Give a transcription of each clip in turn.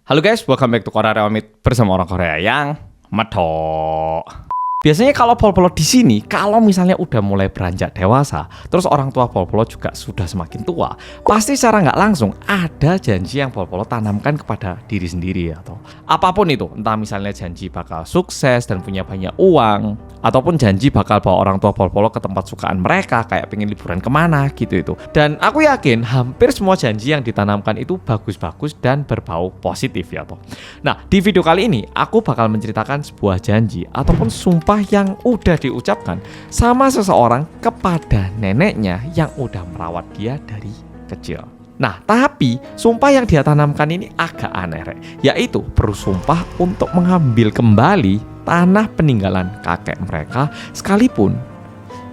Halo guys, welcome back to Korea Rewamit bersama orang Korea yang medok. Biasanya kalau pol-polo di sini, kalau misalnya udah mulai beranjak dewasa, terus orang tua pol-polo juga sudah semakin tua, pasti secara nggak langsung ada janji yang pol-polo tanamkan kepada diri sendiri atau apapun itu, entah misalnya janji bakal sukses dan punya banyak uang, ataupun janji bakal bawa orang tua pol-polo ke tempat sukaan mereka, kayak pengen liburan kemana gitu itu. Dan aku yakin hampir semua janji yang ditanamkan itu bagus-bagus dan berbau positif ya toh. Nah, di video kali ini aku bakal menceritakan sebuah janji ataupun sumpah yang udah diucapkan sama seseorang kepada neneknya yang udah merawat dia dari kecil. Nah, tapi sumpah yang dia tanamkan ini agak aneh, yaitu bersumpah untuk mengambil kembali tanah peninggalan kakek mereka sekalipun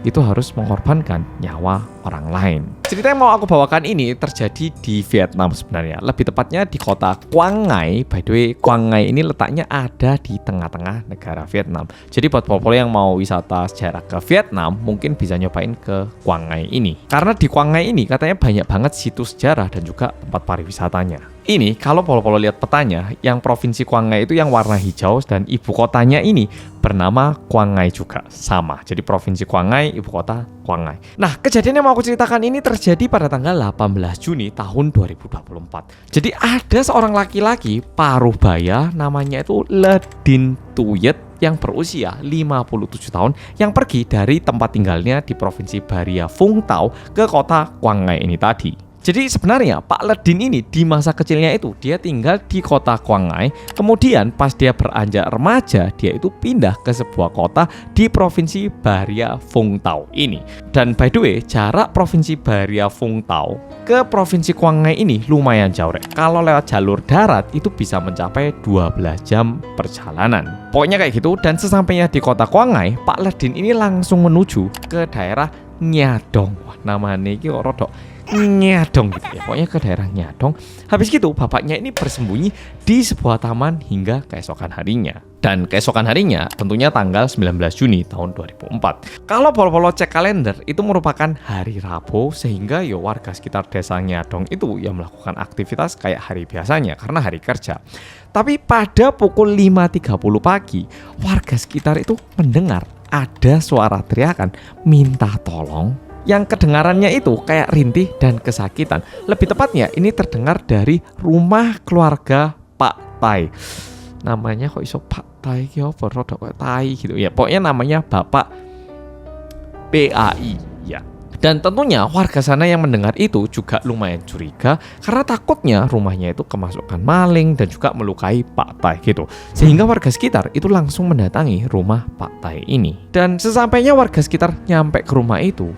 itu harus mengorbankan nyawa orang lain. Cerita yang mau aku bawakan ini terjadi di Vietnam sebenarnya. Lebih tepatnya di kota Quang Ngai. By the way, Quang Ngai ini letaknya ada di tengah-tengah negara Vietnam. Jadi buat popolo yang mau wisata sejarah ke Vietnam, mungkin bisa nyobain ke Quang Ngai ini. Karena di Quang Ngai ini katanya banyak banget situs sejarah dan juga tempat pariwisatanya. Ini kalau polo-polo lihat petanya, yang provinsi Quang Ngai itu yang warna hijau dan ibu kotanya ini bernama Quang Ngai juga. Sama, jadi provinsi Quang Ngai, ibu kota Quang Ngai. Nah, kejadian yang mau aku ceritakan ini terjadi pada tanggal 18 Juni tahun 2024. Jadi ada seorang laki-laki paruh baya namanya itu Le Dinh Tuyet yang berusia 57 tahun yang pergi dari tempat tinggalnya di provinsi Bà Phung Thao ke kota Quang Ngai ini tadi. Jadi sebenarnya Pak Le Dinh ini di masa kecilnya itu dia tinggal di kota Quang Ngai. Kemudian pas dia beranjak remaja, dia itu pindah ke sebuah kota di provinsi Bà Phung Thao ini. Dan by the way, jarak provinsi Bà Phung Thao ke provinsi Quang Ngai ini lumayan jauh. Kalau lewat jalur darat itu bisa mencapai 12 jam perjalanan. Pokoknya kayak gitu. Dan sesampainya di kota Quang Ngai, Pak Le Dinh ini langsung menuju ke daerah Nha Dong. Wah, namanya ini kok rodok Nha Dong gitu ya. Pokoknya ke daerah Nha Dong. Habis gitu bapaknya ini bersembunyi di sebuah taman hingga keesokan harinya. Dan keesokan harinya tentunya tanggal 19 Juni tahun 2004. Kalau polo-polo cek kalender itu merupakan hari Rabu, sehingga ya warga sekitar desa Nha Dong itu ya melakukan aktivitas kayak hari biasanya karena hari kerja. Tapi pada pukul 5.30 pagi, warga sekitar itu mendengar ada suara teriakan minta tolong yang kedengarannya itu kayak rintih dan kesakitan. Lebih tepatnya ini terdengar dari rumah keluarga Pak Tai. Namanya kok iso Pak Tai ki opo rodok kok Tai gitu ya. Pokoknya namanya Bapak PAI ya. Dan tentunya warga sana yang mendengar itu juga lumayan curiga karena takutnya rumahnya itu kemasukan maling dan juga melukai Pak Tai gitu. Sehingga warga sekitar itu langsung mendatangi rumah Pak Tai ini. Dan sesampainya warga sekitar nyampe ke rumah itu,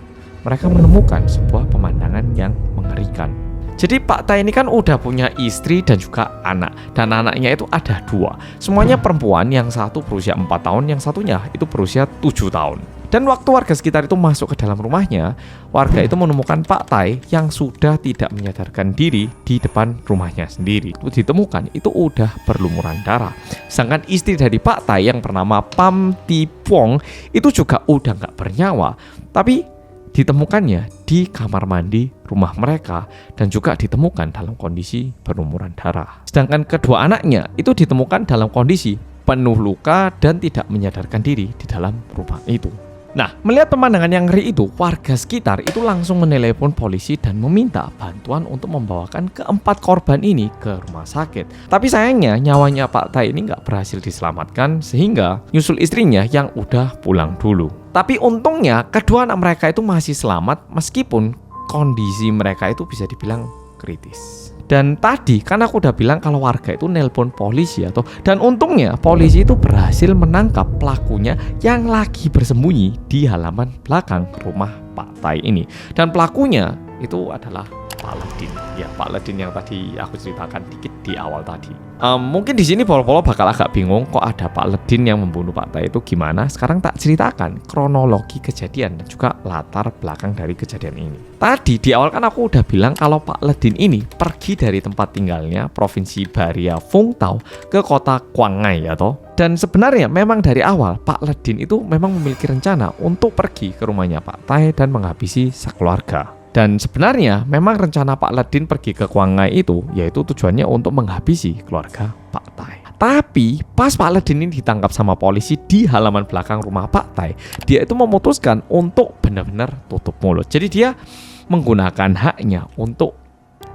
mereka menemukan sebuah pemandangan yang mengerikan. Jadi Pak Tai ini kan udah punya istri dan juga anak. Dan anaknya itu ada 2. Semuanya perempuan, yang satu berusia 4 tahun, yang satunya itu berusia 7 tahun. Dan waktu warga sekitar itu masuk ke dalam rumahnya, warga itu menemukan Pak Tai yang sudah tidak menyadarkan diri di depan rumahnya sendiri. Itu ditemukan itu udah berlumuran darah. Sedangkan istri dari Pak Tai yang bernama Pham Thi Phuong itu juga udah nggak bernyawa. Tapi ditemukannya di kamar mandi rumah mereka dan juga ditemukan dalam kondisi berlumuran darah. Sedangkan kedua anaknya itu ditemukan dalam kondisi penuh luka dan tidak menyadarkan diri di dalam rumah itu. Nah, melihat pemandangan yang ngeri itu, warga sekitar itu langsung menelepon polisi dan meminta bantuan untuk membawakan keempat korban ini ke rumah sakit. Tapi sayangnya nyawanya Pak Tai ini nggak berhasil diselamatkan sehingga nyusul istrinya yang udah pulang dulu. Tapi untungnya kedua anak mereka itu masih selamat meskipun kondisi mereka itu bisa dibilang kritis. Dan tadi kan aku udah bilang kalau warga itu nelpon polisi dan untungnya polisi itu berhasil menangkap pelakunya yang lagi bersembunyi di halaman belakang rumah Pak Tai ini. Dan pelakunya itu adalah Pak Le Dinh. Ya, Pak Le Dinh yang tadi aku ceritakan dikit di awal tadi. Mungkin di sini polo-polo bakal agak bingung kok ada Pak Le Dinh yang membunuh Pak Tai itu gimana. Sekarang tak ceritakan kronologi kejadian dan juga latar belakang dari kejadian ini. Tadi di awal kan aku udah bilang kalau Pak Le Dinh ini pergi dari tempat tinggalnya provinsi Bà Phung Thao ke kota Quang Ngai ya toh. Dan sebenarnya memang dari awal Pak Le Dinh itu memang memiliki rencana untuk pergi ke rumahnya Pak Tai dan menghabisi sekeluarga. Dan sebenarnya memang rencana Pak Ledin pergi ke Quang Ngai itu yaitu tujuannya untuk menghabisi keluarga Pak Tai. Tapi pas Pak Ledin ini ditangkap sama polisi di halaman belakang rumah Pak Tai, dia itu memutuskan untuk benar-benar tutup mulut. Jadi dia menggunakan haknya untuk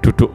duduk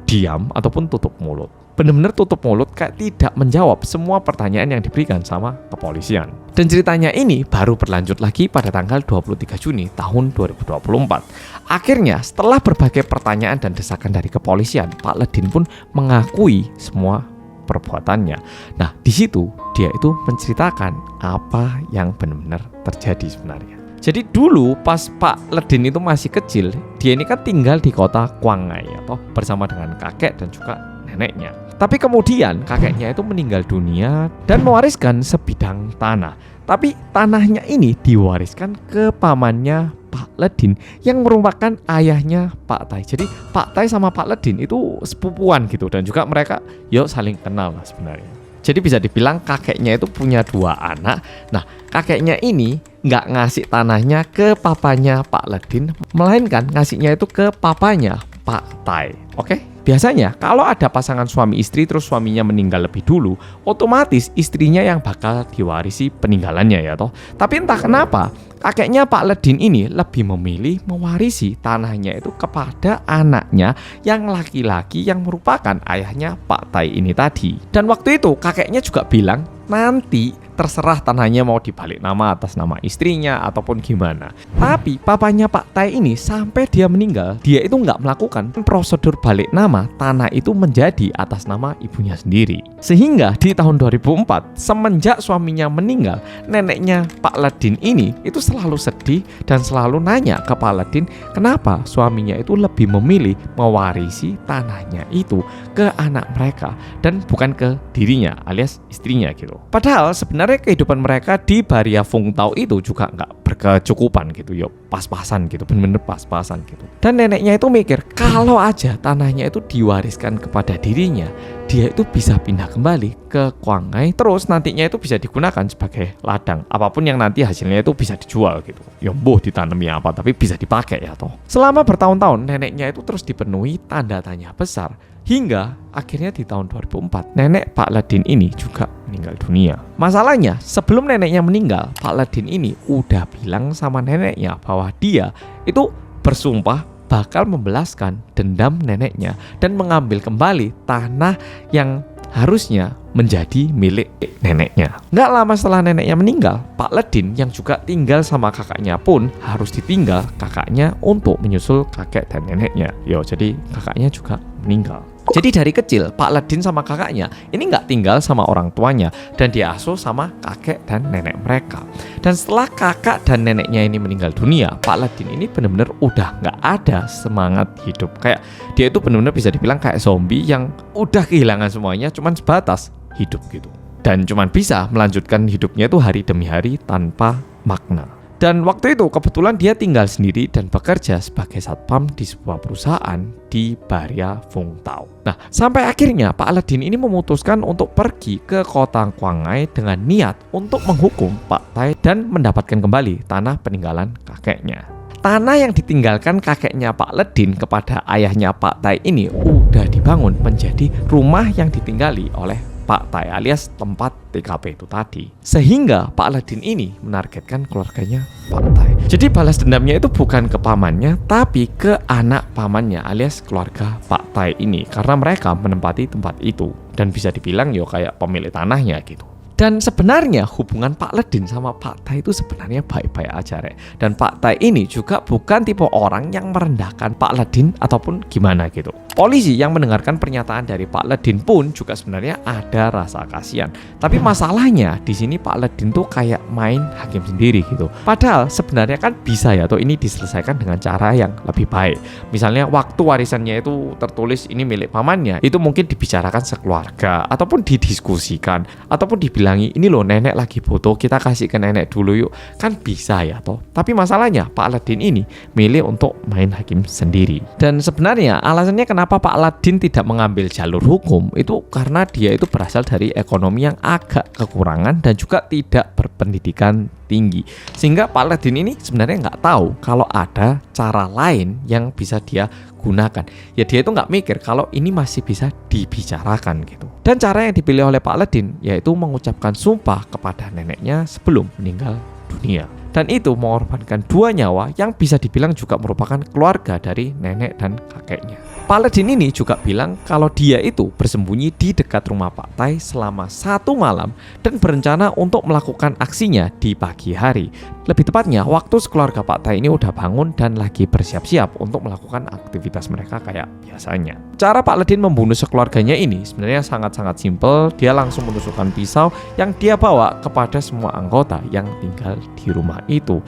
diam ataupun tutup mulut. Benar-benar tutup mulut, kayak tidak menjawab semua pertanyaan yang diberikan sama kepolisian. Dan ceritanya ini baru berlanjut lagi pada tanggal 23 Juni tahun 2024. Akhirnya setelah berbagai pertanyaan dan desakan dari kepolisian, Pak Ledin pun mengakui semua perbuatannya. Nah, di situ dia itu menceritakan apa yang benar-benar terjadi sebenarnya. Jadi dulu pas Pak Ledin itu masih kecil, dia ini kan tinggal di kota Quang Ngai atau bersama dengan kakek dan juga neneknya. Tapi kemudian kakeknya itu meninggal dunia dan mewariskan sebidang tanah. Tapi tanahnya ini diwariskan ke pamannya Pak Ledin yang merupakan ayahnya Pak Tai. Jadi Pak Tai sama Pak Ledin itu sepupuan gitu, dan juga mereka saling kenal lah sebenarnya. Jadi bisa dibilang kakeknya itu punya 2 anak. Nah, kakeknya ini nggak ngasih tanahnya ke papanya Pak Ledin, melainkan ngasihnya itu ke papanya Pak Tai. Oke? Biasanya kalau ada pasangan suami istri terus suaminya meninggal lebih dulu, otomatis istrinya yang bakal diwarisi peninggalannya ya toh. Tapi entah kenapa kakeknya Pak Ledin ini lebih memilih mewarisi tanahnya itu kepada anaknya yang laki-laki yang merupakan ayahnya Pak Tai ini tadi. Dan waktu itu kakeknya juga bilang nanti terserah tanahnya mau dibalik nama atas nama istrinya ataupun gimana. Tapi papanya Pak Tai ini sampai dia meninggal, dia itu nggak melakukan prosedur balik nama tanah itu menjadi atas nama ibunya sendiri. Sehingga di tahun 2004 semenjak suaminya meninggal, neneknya Pak Ledin ini itu selalu sedih dan selalu nanya ke Pak Ledin kenapa suaminya itu lebih memilih mewarisi tanahnya itu ke anak mereka dan bukan ke dirinya alias istrinya gitu. Padahal sebenarnya kehidupan mereka di Baria Vung Tau itu juga nggak berkecukupan gitu, pas-pasan gitu, bener-bener pas-pasan gitu. Dan neneknya itu mikir kalau aja tanahnya itu diwariskan kepada dirinya, dia itu bisa pindah kembali ke Quang Ngai, terus nantinya itu bisa digunakan sebagai ladang, apapun yang nanti hasilnya itu bisa dijual gitu. Mbuh ditanami apa, tapi bisa dipakai ya toh. Selama bertahun-tahun neneknya itu terus dipenuhi tanda tanya besar. Hingga akhirnya di tahun 2004 nenek Pak Ledin ini juga meninggal dunia. Masalahnya sebelum neneknya meninggal, Pak Ledin ini udah bilang sama neneknya bahwa dia itu bersumpah bakal membalaskan dendam neneknya dan mengambil kembali tanah yang harusnya menjadi milik neneknya. Nggak lama setelah neneknya meninggal, Pak Ledin yang juga tinggal sama kakaknya pun harus ditinggal kakaknya untuk menyusul kakek dan neneknya. Jadi kakaknya juga meninggal. Jadi dari kecil Pak Ledin sama kakaknya ini nggak tinggal sama orang tuanya dan diasuh sama kakek dan nenek mereka. Dan setelah kakak dan neneknya ini meninggal dunia, Pak Ledin ini benar-benar udah nggak ada semangat hidup. Kayak dia itu benar-benar bisa dibilang kayak zombie yang udah kehilangan semuanya, cuman sebatas hidup gitu. Dan cuman bisa melanjutkan hidupnya itu hari demi hari tanpa makna. Dan waktu itu kebetulan dia tinggal sendiri dan bekerja sebagai satpam di sebuah perusahaan di Baria Vung Tau. Nah, sampai akhirnya Pak Ledin ini memutuskan untuk pergi ke kota Quang Ngai dengan niat untuk menghukum Pak Tai dan mendapatkan kembali tanah peninggalan kakeknya. Tanah yang ditinggalkan kakeknya Pak Ledin kepada ayahnya Pak Tai ini udah dibangun menjadi rumah yang ditinggali oleh Pak Tai alias tempat TKP itu tadi. Sehingga Pak Ledin ini menargetkan keluarganya Pak Tai. Jadi balas dendamnya itu bukan ke pamannya, tapi ke anak pamannya alias keluarga Pak Tai ini. Karena mereka menempati tempat itu dan bisa dibilang kayak pemilik tanahnya gitu. Dan sebenarnya hubungan Pak Ledin sama Pak Tai itu sebenarnya baik-baik aja, Rek. Dan Pak Tai ini juga bukan tipe orang yang merendahkan Pak Ledin ataupun gimana gitu. Polisi yang mendengarkan pernyataan dari Pak Ledin pun juga sebenarnya ada rasa kasihan. Tapi masalahnya di sini Pak Ledin tuh kayak main hakim sendiri gitu. Padahal sebenarnya kan bisa atau ini diselesaikan dengan cara yang lebih baik. Misalnya waktu warisannya itu tertulis ini milik pamannya, itu mungkin dibicarakan sekeluarga ataupun didiskusikan ataupun dibilangi ini loh nenek lagi butuh, kita kasih ke nenek dulu yuk, kan bisa ya toh. Tapi masalahnya Pak Ledin ini milih untuk main hakim sendiri. Dan sebenarnya alasannya kenapa kenapa Pak Ladin tidak mengambil jalur hukum itu karena dia itu berasal dari ekonomi yang agak kekurangan dan juga tidak berpendidikan tinggi, sehingga Pak Ladin ini sebenarnya nggak tahu kalau ada cara lain yang bisa dia gunakan. Ya dia itu nggak mikir kalau ini masih bisa dibicarakan gitu. Dan cara yang dipilih oleh Pak Ladin yaitu mengucapkan sumpah kepada neneknya sebelum meninggal dunia. Dan itu mengorbankan 2 nyawa yang bisa dibilang juga merupakan keluarga dari nenek dan kakeknya. Pak Ladin ini juga bilang kalau dia itu bersembunyi di dekat rumah Pak Tai selama 1 malam dan berencana untuk melakukan aksinya di pagi hari. Lebih tepatnya waktu sekeluarga Pak Tai ini udah bangun dan lagi bersiap-siap untuk melakukan aktivitas mereka kayak biasanya. Cara Pak Ladin membunuh sekeluarganya ini sebenarnya sangat-sangat simpel. Dia langsung menusukkan pisau yang dia bawa kepada semua anggota yang tinggal di rumah itu,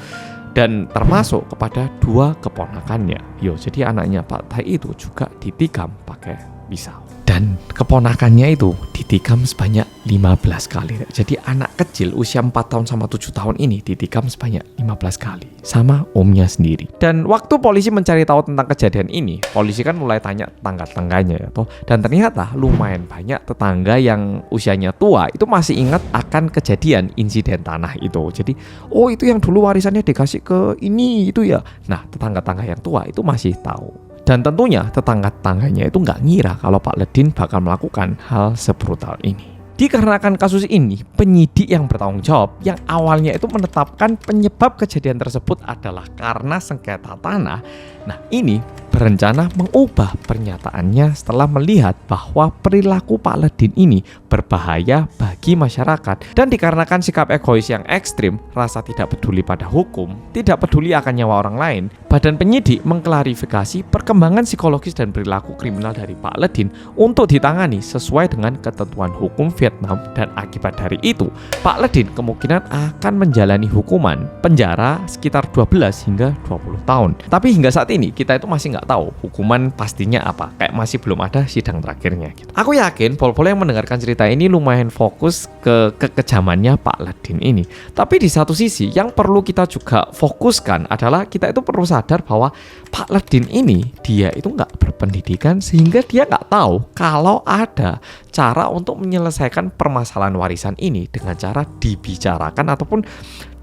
dan termasuk kepada 2 keponakannya. Jadi anaknya Pak Tai itu juga ditikam pakai pisau. Dan keponakannya itu ditikam sebanyak 15 kali. Jadi anak kecil usia 4 tahun sama 7 tahun ini ditikam sebanyak 15 kali sama omnya sendiri. Dan waktu polisi mencari tahu tentang kejadian ini, polisi kan mulai tanya tetangga-tetangganya ya toh. Dan ternyata lumayan banyak tetangga yang usianya tua itu masih ingat akan kejadian insiden tanah itu. Jadi itu yang dulu warisannya dikasih ke ini itu ya. Nah, tetangga-tetangga yang tua itu masih tahu. Dan tentunya tetangga-tetangganya itu nggak ngira kalau Pak Ladin bakal melakukan hal sebrutal ini. Dikarenakan kasus ini, penyidik yang bertanggung jawab yang awalnya itu menetapkan penyebab kejadian tersebut adalah karena sengketa tanah. Nah, ini berencana mengubah pernyataannya setelah melihat bahwa perilaku Pak Ladin ini berbahaya bagi masyarakat. Dan dikarenakan sikap egois yang ekstrim, rasa tidak peduli pada hukum, tidak peduli akan nyawa orang lain, badan penyidik mengklarifikasi perkembangan psikologis dan perilaku kriminal dari Pak Ladin untuk ditangani sesuai dengan ketentuan hukum Vietnam. Dan akibat dari itu, Pak Ladin kemungkinan akan menjalani hukuman penjara sekitar 12 hingga 20 tahun. Tapi hingga saat ini kita itu masih nggak tahu hukuman pastinya apa, kayak masih belum ada sidang terakhirnya gitu. Aku yakin pol-pol yang mendengarkan cerita ini lumayan fokus ke kekejamannya Pak Ladin ini. Tapi di satu sisi yang perlu kita juga fokuskan adalah kita itu perlu sadar bahwa Pak Ladin ini dia itu nggak berpendidikan, sehingga dia nggak tahu kalau ada cara untuk menyelesaikan permasalahan warisan ini dengan cara dibicarakan ataupun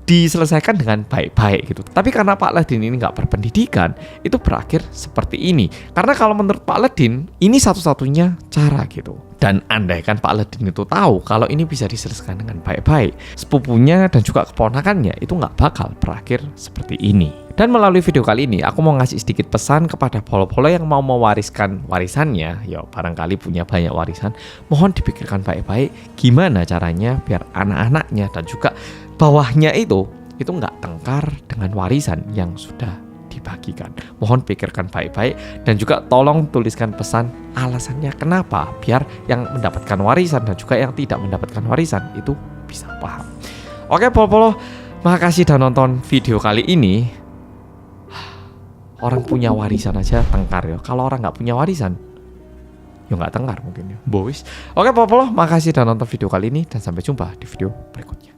diselesaikan dengan baik-baik gitu. Tapi karena Pak Ladin ini nggak berpendidikan, itu berakhir seperti ini. Karena kalau menurut Pak Ladin, ini satu-satunya cara gitu. Dan andaikan Pak Ladin itu tahu kalau ini bisa diselesaikan dengan baik-baik, sepupunya dan juga keponakannya itu nggak bakal berakhir seperti ini. Dan melalui video kali ini, aku mau ngasih sedikit pesan kepada polo-polo yang mau mewariskan warisannya. Ya, barangkali punya banyak warisan, mohon dipikirkan baik-baik gimana caranya biar anak-anaknya dan juga bawahnya itu nggak tengkar dengan warisan yang sudah dibagikan. Mohon pikirkan baik-baik dan juga tolong tuliskan pesan alasannya kenapa, biar yang mendapatkan warisan dan juga yang tidak mendapatkan warisan itu bisa paham. Oke polo-polo, makasih udah nonton video kali ini. Orang punya warisan aja tengkar ya. Kalau orang nggak punya warisan, ya nggak tengkar mungkin ya. Boys. Oke polo-polo, makasih udah nonton video kali ini dan sampai jumpa di video berikutnya.